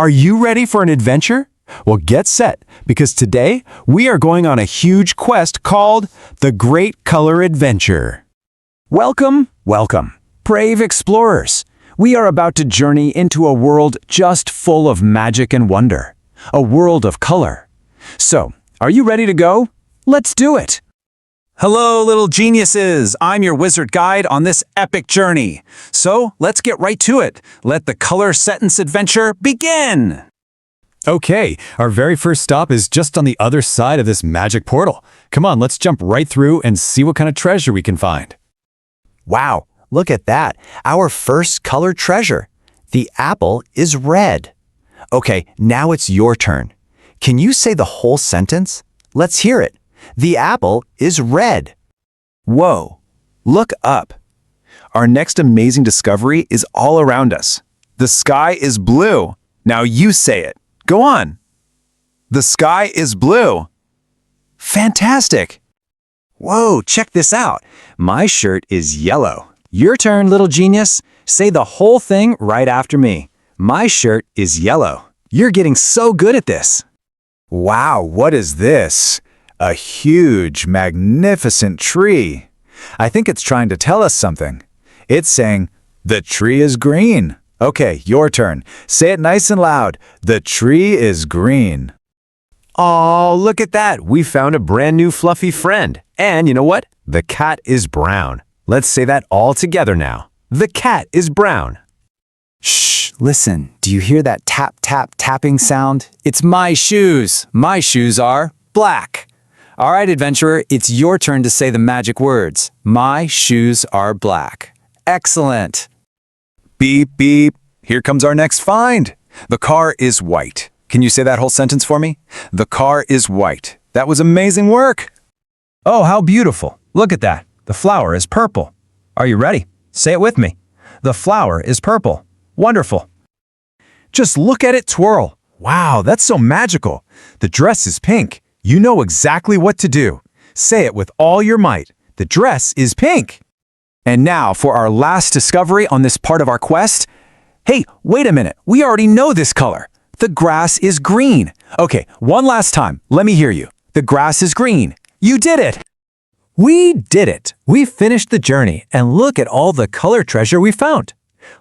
Are you ready for an adventure? Well, get set, because today we are going on a huge quest called The Great Color Adventure. Welcome, welcome, brave explorers. We are about to journey into a world just full of magic and wonder, a world of color. So, are you ready to go? Let's do it! Hello, little geniuses! I'm your wizard guide on this epic journey. So, let's get right to it. Let the color sentence adventure begin! Okay, our very first stop is just on the other side of this magic portal. Come on, let's jump right through and see what kind of treasure we can find. Wow, look at that. Our first color treasure. The apple is red. Okay, now it's your turn. Can you say the whole sentence? Let's hear it. The apple is red. Whoa, look up. Our next amazing discovery is all around us. The sky is blue. Now you say it. Go on. The sky is blue. Fantastic. Whoa, check this out. My shirt is yellow. Your turn, little genius. Say the whole thing right after me. My shirt is yellow. You're getting so good at this. Wow, what is this? A huge, magnificent tree. I think it's trying to tell us something. It's saying, the tree is green. Okay, your turn. Say it nice and loud. The tree is green. Oh, look at that. We found a brand new fluffy friend. And you know what? The cat is brown. Let's say that all together now. The cat is brown. Shh, listen. Do you hear that tap, tap, tapping sound? It's my shoes. My shoes are black. All right, adventurer, it's your turn to say the magic words. My shoes are black. Excellent. Beep, beep. Here comes our next find. The car is white. Can you say that whole sentence for me? The car is white. That was amazing work. Oh, how beautiful. Look at that. The flower is purple. Are you ready? Say it with me. The flower is purple. Wonderful. Just look at it twirl. Wow, that's so magical. The dress is pink. You know exactly what to do. Say it with all your might. The dress is pink. And now for our last discovery on this part of our quest. Hey, wait a minute. We already know this color. The grass is green. Okay, one last time. Let me hear you. The grass is green. You did it. We did it. We finished the journey, and look at all the color treasure we found.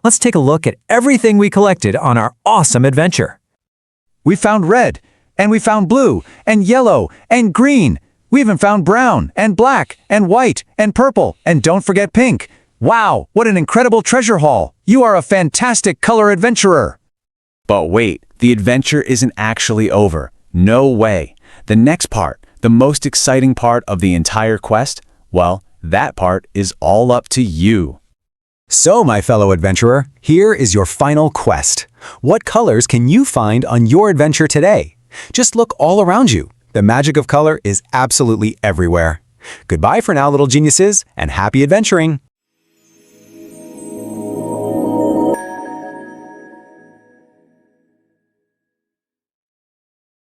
Let's take a look at everything we collected on our awesome adventure. We found red, and we found blue, and yellow, and green. We even found brown, and black, and white, and purple, and don't forget pink. Wow, what an incredible treasure haul. You are a fantastic color adventurer. But wait, the adventure isn't actually over. No way. The next part, the most exciting part of the entire quest, well, that part is all up to you. So, my fellow adventurer, here is your final quest. What colors can you find on your adventure today? Just look all around you. The magic of color is absolutely everywhere. Goodbye for now, little geniuses, and happy adventuring!